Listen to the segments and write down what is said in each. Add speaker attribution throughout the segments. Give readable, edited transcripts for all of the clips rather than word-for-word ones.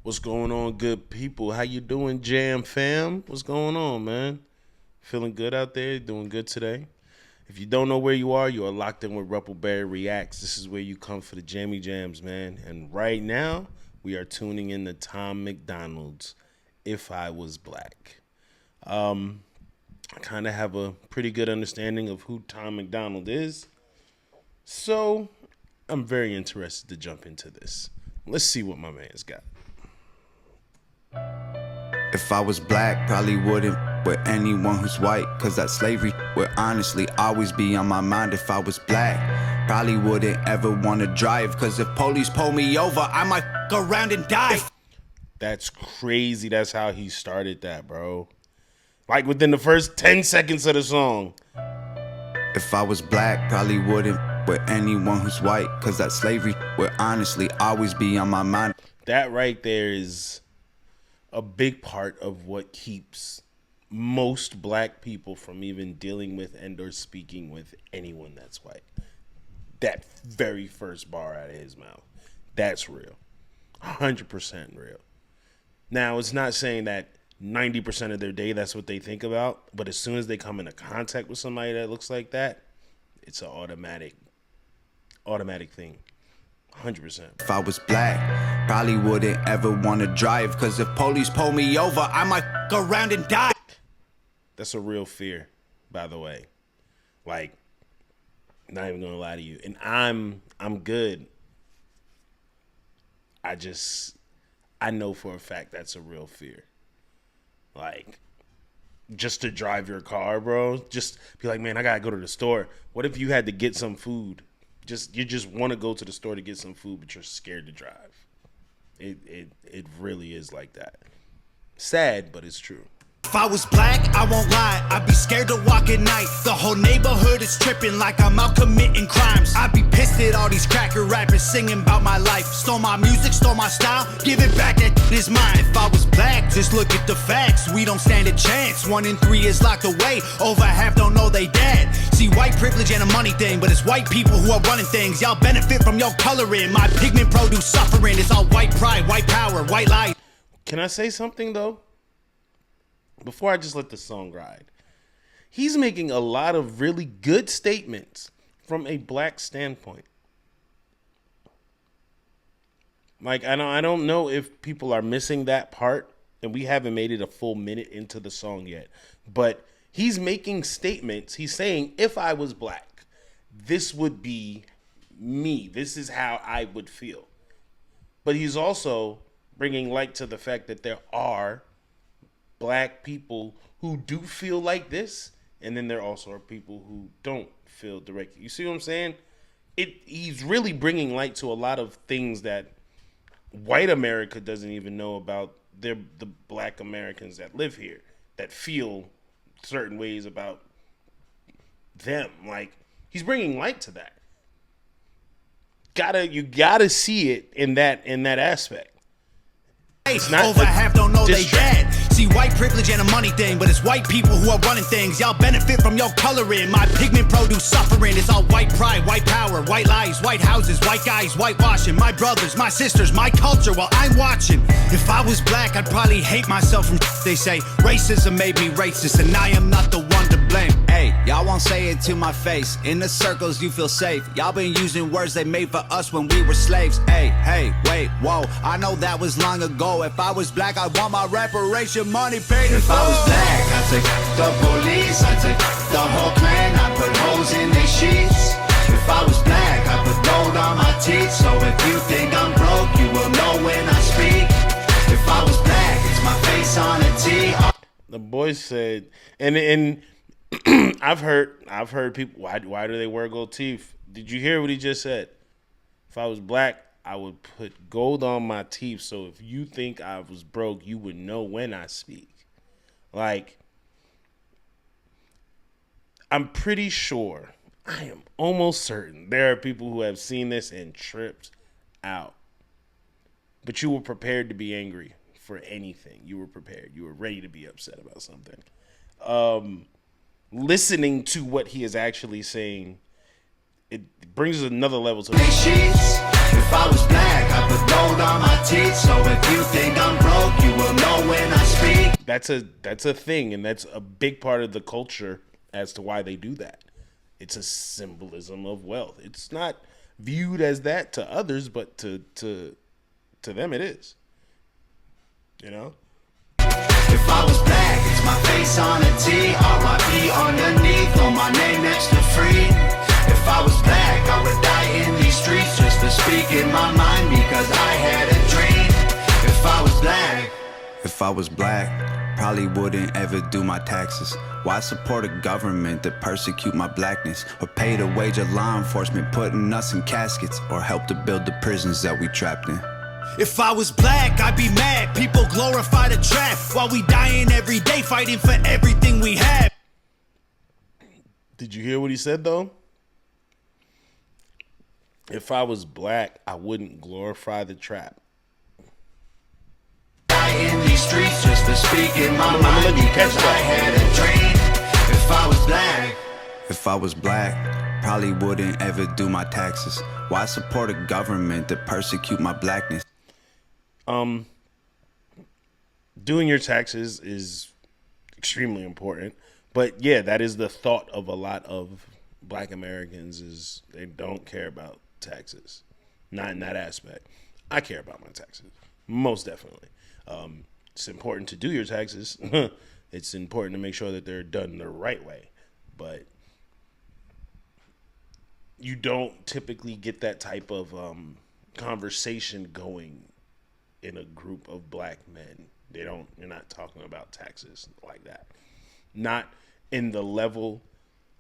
Speaker 1: What's going on, good people? How you doing, Jam fam? What's going on, man? Feeling good out there? Doing good today? If you don't know where you are locked in with Ruppleberry Reacts. This is where you come for the jammy jams, man. And right now, we are tuning in to Tom Macdonald's If I Was Black. I kind of have a pretty good understanding of who Tom Macdonald is. So, I'm very interested to jump into this. Let's see what my man's got.
Speaker 2: If I was black, probably wouldn't with anyone who's white, cause that slavery would honestly always be on my mind. If I was black, probably wouldn't ever wanna drive, cause if police pull me over, I might go around and die.
Speaker 1: That's crazy. That's how he started that, bro. Like within the first 10 seconds of the song.
Speaker 2: If I was black, probably wouldn't with anyone who's white, cause that slavery would honestly always be on my mind.
Speaker 1: That right there is a big part of what keeps most black people from even dealing with and or speaking with anyone that's white. That very first bar out of his mouth. That's real. 100% real. Now, it's not saying that 90% of their day that's what they think about, but as soon as they come into contact with somebody that looks like that, it's an automatic thing. 100%.
Speaker 2: If I was black, probably wouldn't ever want to drive, cause if police pull me over, I might go around and die.
Speaker 1: That's a real fear, by the way. Like, not even gonna lie to you. And I'm good. I know for a fact that's a real fear. Like, just to drive your car, bro. Just be like, man, I gotta go to the store. What if you had to get some food? You just want to go to the store to get some food, but you're scared to drive. It really is like that. Sad, but it's true.
Speaker 3: If I was black, I won't lie, I'd be scared to walk at night. The whole neighborhood is tripping like I'm out committing crimes. I'd be pissed at all these cracker rappers singing about my life. Stole my music, stole my style, give it back, that is mine. If I was black, just look at the facts, we don't stand a chance. 1 in 3 is locked away, over half don't know they dad. See, white privilege ain't a money thing, but it's white people who are running things. Y'all benefit from your coloring, my pigment produce suffering. It's all white pride, white power, white lies.
Speaker 1: Can I say something, though? Before I just let the song ride, he's making a lot of really good statements from a black standpoint. Like, I don't know if people are missing that part, and we haven't made it a full minute into the song yet, but he's making statements. He's saying, if I was black, this would be me. This is how I would feel. But he's also bringing light to the fact that there are black people who do feel like this, and then there also are people who don't feel directly. You see what I'm saying? He's really bringing light to a lot of things that white America doesn't even know about the black Americans that live here, that feel certain ways about them. Like, he's bringing light to that. You gotta see it in that aspect.
Speaker 3: It's not over half don't know they dad. See, white privilege ain't a money thing, but it's white people who are running things. Y'all benefit from your coloring, my pigment produce suffering. It's all white pride, white power, white lies, white houses, white guys, whitewashing. My brothers, my sisters, my culture while I'm watching. If I was black, I'd probably hate myself from they say. Racism made me racist, and I am not the one to blame.
Speaker 2: Hey, y'all won't say it to my face. In the circles you feel safe. Y'all been using words they made for us when we were slaves. Hey, wait, whoa, I know that was long ago. If I was black, I'd want my reparation money paid.
Speaker 4: If I was black, I'd take the police, I'd take the whole clan, I'd put holes in their sheets. If I was black, I'd put gold on my teeth. So if you think I'm broke, you will know when I speak. If I was black, it's my face on a T.
Speaker 1: The boy said, and I've heard people, why do they wear gold teeth? Did you hear what he just said? If I was black, I would put gold on my teeth, so if you think I was broke, you would know when I speak. Like, I'm pretty sure, I am almost certain, there are people who have seen this and tripped out. But you were prepared to be angry for anything. You were prepared. You were ready to be upset about something. Listening to what he is actually saying it brings another level to
Speaker 4: They sheets. If I was black, I put gold on my teeth. So if you think I'm broke, you will know when I speak.
Speaker 1: That's a thing, and that's a big part of the culture as to why they do that. It's a symbolism of wealth. It's not viewed as that to others, but to them it is. You know?
Speaker 4: If I was black, it's my face on a T, R.I.P. underneath, on my name next to free. If I was black, I would die in these streets just to speak in my mind because I had a dream. If I was black.
Speaker 2: If I was black, probably wouldn't ever do my taxes. Why support a government that persecute my blackness? Or pay the wage of law enforcement putting us in caskets? Or help to build the prisons that we trapped in?
Speaker 3: If I was black, I'd be mad. People glorify the trap while we dying every day fighting for everything we have.
Speaker 1: Did you hear what he said, though? If I was black, I wouldn't glorify the trap.
Speaker 4: In these streets just to speak in my mind because I had a dream. If I was black.
Speaker 2: If I was black, probably wouldn't ever do my taxes. Why support a government that persecute my blackness?
Speaker 1: Doing your taxes is extremely important. But yeah, that is the thought of a lot of black Americans is they don't care about taxes. Not in that aspect. I care about my taxes. Most definitely. It's important to do your taxes. It's important to make sure that they're done the right way. But you don't typically get that type of conversation going in a group of black men. You're not talking about taxes like that. Not in the level,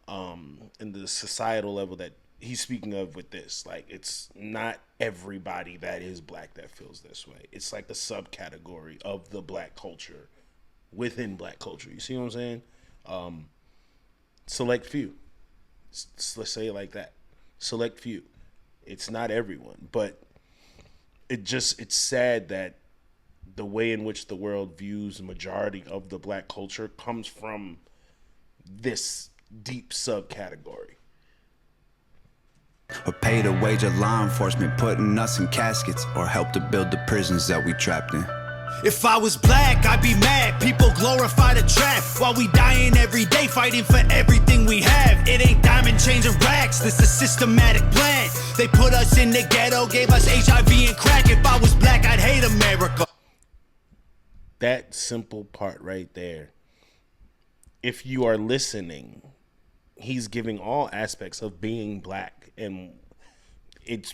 Speaker 1: in the societal level that he's speaking of with this. Like, it's not everybody that is black that feels this way. It's like a subcategory of the black culture within black culture. You see what I'm saying? Select few. Let's say it like that. Select few. It's not everyone, but it's sad that the way in which the world views the majority of the black culture comes from this deep subcategory.
Speaker 2: Or pay the wage of law enforcement putting us in caskets? Or help to build the prisons that we trapped in?
Speaker 3: If I was black, I'd be mad. People glorify the trap while we dying every day fighting for everything we have. It ain't diamond chains and racks, this a systematic plan. They put us in the ghetto, gave us HIV and crack. If I was black, I'd hate America.
Speaker 1: That simple part right there. If you are listening, he's giving all aspects of being black, and it's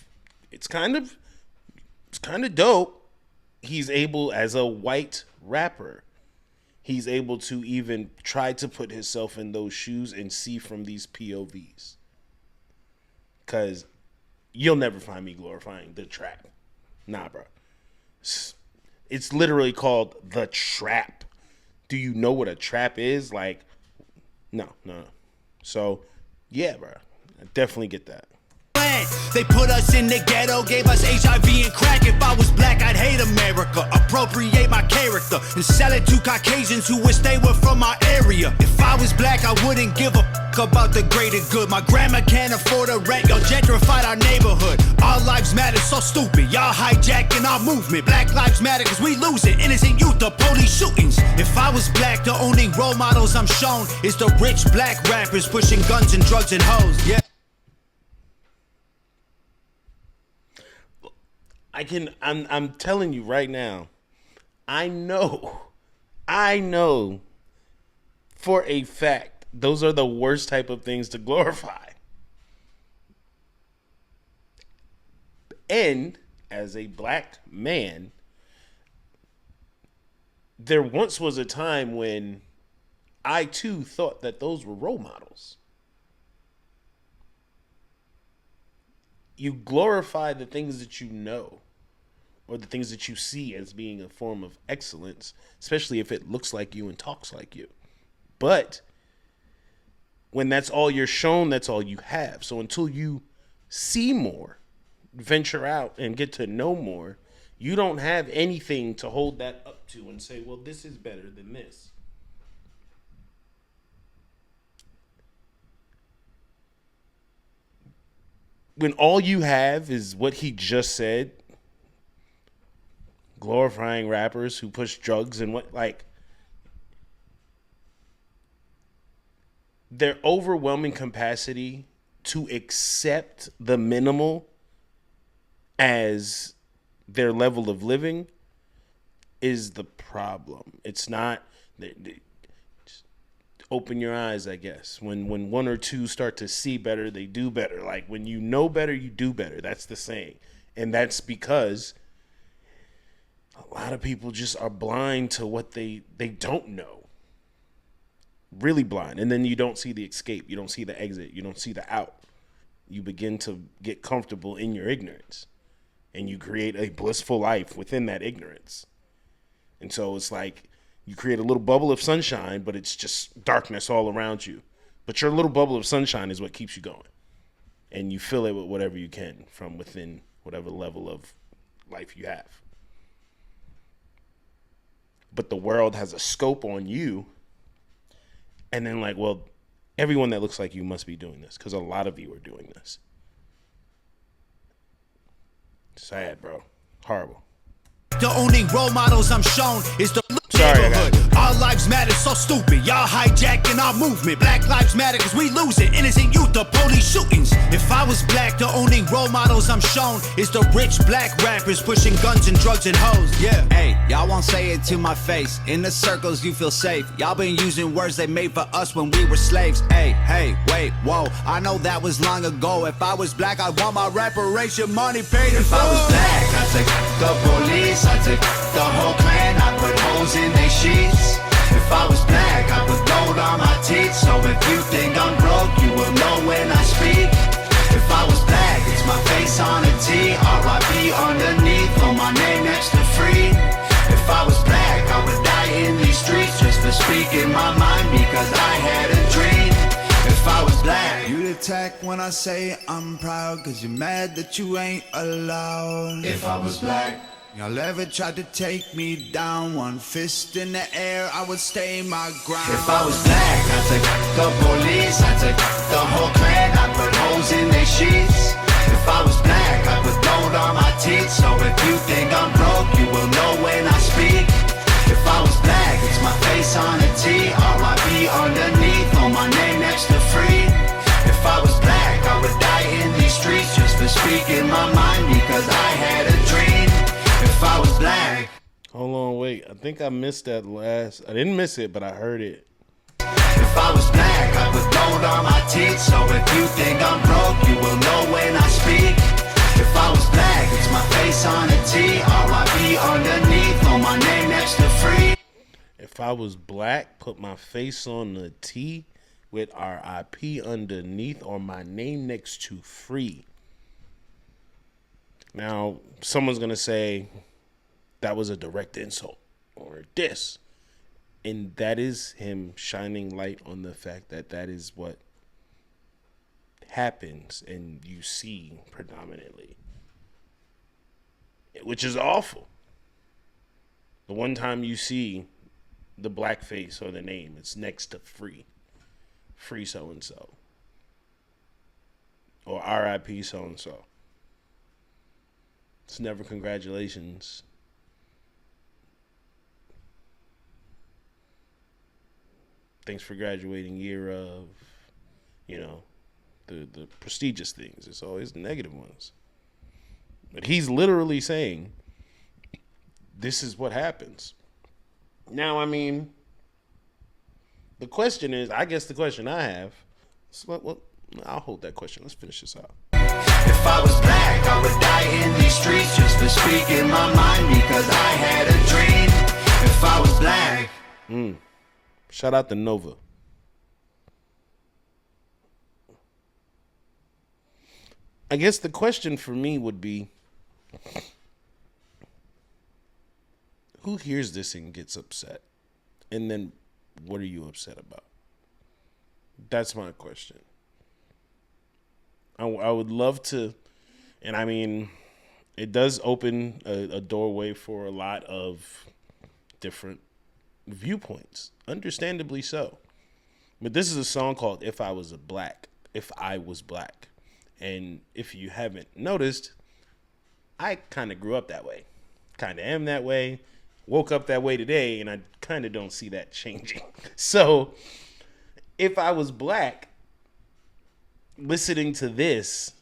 Speaker 1: kind of dope. He's able, as a white rapper, he's able to even try to put himself in those shoes and see from these POVs. Because you'll never find me glorifying the trap. Nah, bro. It's literally called the trap. Do you know what a trap is? Like, no. So, yeah, bro. I definitely get that.
Speaker 3: They put us in the ghetto, gave us HIV and crack. If I was black, I'd hate America. Appropriate my character and sell it to Caucasians who wish they were from our area. If I was black, I wouldn't give a about the greater good. My grandma can't afford a rent, y'all gentrified our neighborhood. Our lives matter, so stupid. Y'all hijacking our movement. Black lives matter cause we losing innocent youth to police shootings. If I was black, the only role models I'm shown is the rich black rappers pushing guns and drugs and hoes. Yeah.
Speaker 1: I'm telling you right now, I know for a fact those are the worst type of things to glorify. And as a black man, there once was a time when I too thought that those were role models. You glorify the things that you know, or the things that you see as being a form of excellence, especially if it looks like you and talks like you. But when that's all you're shown, that's all you have. So until you see more, venture out and get to know more, you don't have anything to hold that up to and say, well, this is better than this. when all you have is what he just said, glorifying rappers who push drugs and what, like, their overwhelming capacity to accept the minimal as their level of living is the problem. It's not. Just open your eyes, I guess. When one or two start to see better, they do better. Like, when you know better, you do better. That's the saying. And that's because a lot of people just are blind to what they don't know. Really blind. And then you don't see the escape. You don't see the exit. You don't see the out. You begin to get comfortable in your ignorance. And you create a blissful life within that ignorance. And so it's like you create a little bubble of sunshine, but it's just darkness all around you. But your little bubble of sunshine is what keeps you going. And you fill it with whatever you can from within whatever level of life you have. But the world has a scope on you. And then, like, well, everyone that looks like you must be doing this because a lot of you are doing this. Sad, bro. Horrible.
Speaker 3: The only role models I'm shown is the
Speaker 1: Sorry,
Speaker 3: neighborhood. Our lives matter, so stupid. Y'all hijacking our movement. Black lives matter because we losing. Innocent youth, the police shootings. If I was black, the only role models I'm shown is the rich black rappers pushing guns and drugs and hoes.
Speaker 2: Yeah, hey, y'all won't say it to my face. In the circles you feel safe. Y'all been using words they made for us when we were slaves. Hey, wait, whoa. I know that was long ago. If I was black, I'd want my reparation money paid in
Speaker 4: If
Speaker 2: full.
Speaker 4: I was black, I'd take the police, I'd take the whole clan, I'd put holes in their sheets. If I was black, I put gold on my teeth. So if you think I'm broke, you will know when I speak. If I was black, it's my face on a T, R.I.P. underneath, on my name next to free. If I was black, I would die in these streets just for speaking my mind because I had a dream. If I was black,
Speaker 2: You'd attack when I say I'm proud, cause you're mad that you ain't allowed.
Speaker 4: if I was black,
Speaker 2: Y'all ever tried to take me down? One fist in the air, I would stay my ground.
Speaker 4: if I was black, I'd take the police, I'd take the whole clan, I'd put holes in their sheets. If I was black, I'd put gold on my teeth. So if you think I'm broke, you will know when I speak. If I was black, it's my face on a T, R.I.P. underneath, on my name next to free. If I was black, I would die in these streets just for speaking my mind because I had a dream. If I was black,
Speaker 1: Hold on, wait. I think I missed that last. I didn't miss it, but I heard it.
Speaker 4: if I was black, I put gold on my teeth. So if you think I'm broke, you will know when I speak. If I was black, it's my face on a T, R.I.P. underneath, on my name next to free.
Speaker 1: If I was black, put my face on the T with R.I.P. underneath or my name next to free. Now, someone's going to say that was a direct insult or a diss. And that is him shining light on the fact that that is what happens and you see predominantly, which is awful. The one time you see the black face or the name, it's next to free so and so, or RIP so and so. It's never congratulations. Thanks for graduating year of, the prestigious things. It's always the negative ones. But he's literally saying, this is what happens. Now, I mean, the question is, I guess the question I have, well, I'll hold that question. Let's finish this out.
Speaker 4: If I was black, I would die in these streets just for speaking my mind because I had a dream. If I was black.
Speaker 1: Shout out to Nova. I guess the question for me would be, who hears this and gets upset? And then what are you upset about? That's my question. I would love to, and I mean, it does open a doorway for a lot of different viewpoints, understandably so. But this is a song called If I Was Black. And if you haven't noticed, I kind of grew up that way. Kind of am that way. Woke up that way today, and I kind of don't see that changing. So if I was black, listening to this,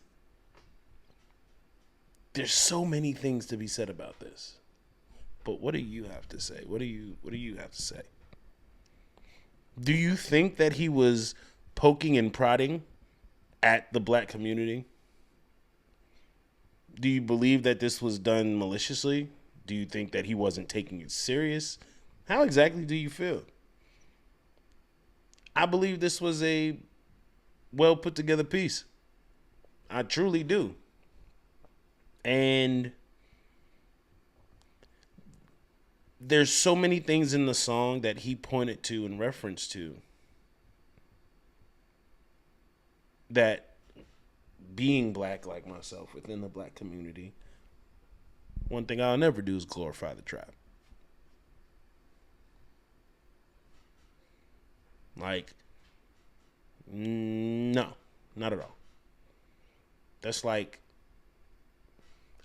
Speaker 1: there's so many things to be said about this. But what do you have to say? What do you have to say? Do you think that he was poking and prodding at the black community? Do you believe that this was done maliciously? Do you think that he wasn't taking it serious? How exactly do you feel? I believe this was a well put together piece. I truly do. And there's so many things in the song that he pointed to and referenced to that being black like myself within the black community, one thing I'll never do is glorify the tribe. Like, no, not at all. That's like,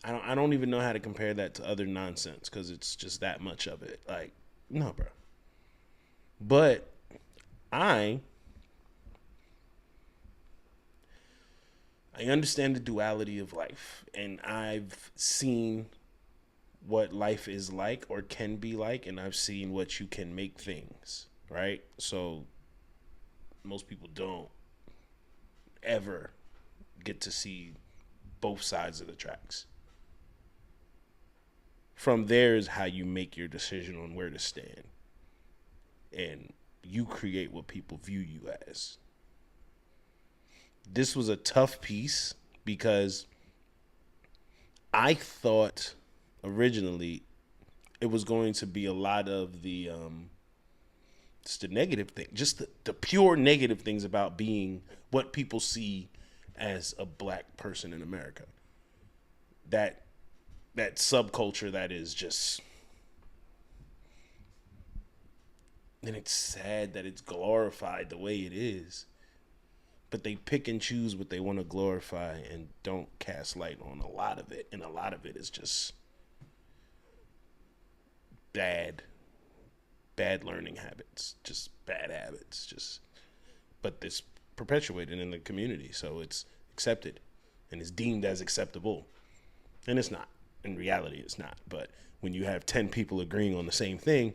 Speaker 1: I don't even know how to compare that to other nonsense because it's just that much of it. Like, no, bro. But I understand the duality of life, and I've seen what life is like or can be like, and I've seen what you can make things, right? So most people don't ever get to see both sides of the tracks. From there is how you make your decision on where to stand. And you create what people view you as. This was a tough piece because I thought originally it was going to be a lot of the just the negative thing, just the pure negative things about being what people see as a black person in America. That subculture that is just, and it's sad that it's glorified the way it is, but they pick and choose what they want to glorify and don't cast light on a lot of it. And a lot of it is just bad learning habits, just bad habits, but it's perpetuated in the community. So it's accepted and it's deemed as acceptable. And it's not. In reality, it's not. But when you have 10 people agreeing on the same thing,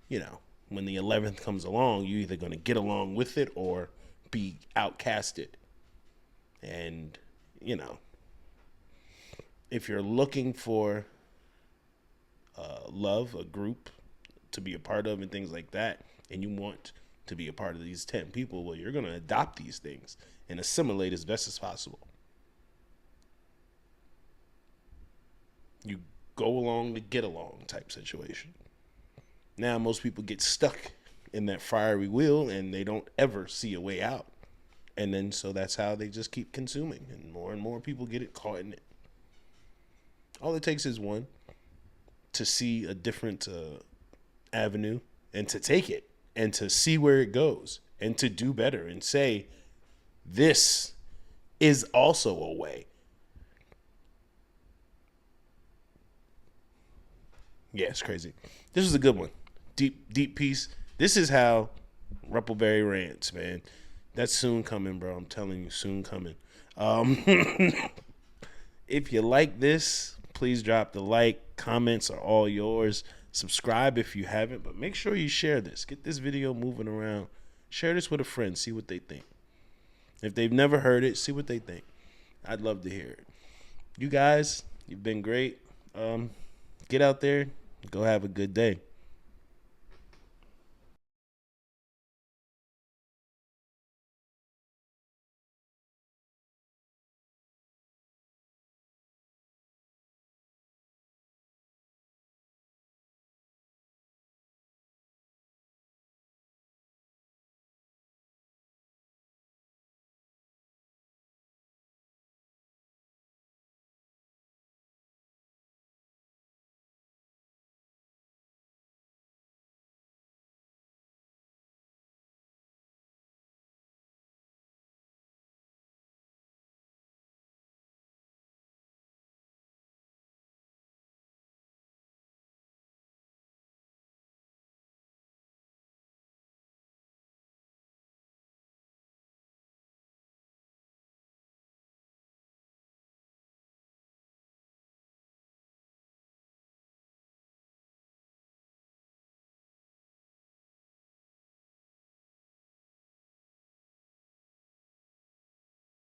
Speaker 1: you know, when the 11th comes along, you're either going to get along with it or be outcasted. And, you know, if you're looking for love, a group to be a part of and things like that, and you want to be a part of these 10 people, well, you're going to adopt these things and assimilate as best as possible. You go along to get along type situation. Now, most people get stuck in that fiery wheel and they don't ever see a way out. And then so that's how they just keep consuming, and more people get caught in it. All it takes is one to see a different avenue and to take it and to see where it goes and to do better and say, this is also a way. Yeah, it's crazy. This was a good one. Deep piece. This is how Ruppleberry rants, man. That's soon coming, bro. I'm telling you, soon coming. If you like this, please drop the like. Comments are all yours. Subscribe if you haven't, but make sure you share this. Get this video moving around. Share this with a friend. See what they think. If they've never heard it, see what they think. I'd love to hear it. You guys, you've been great. Get out there. Go have a good day.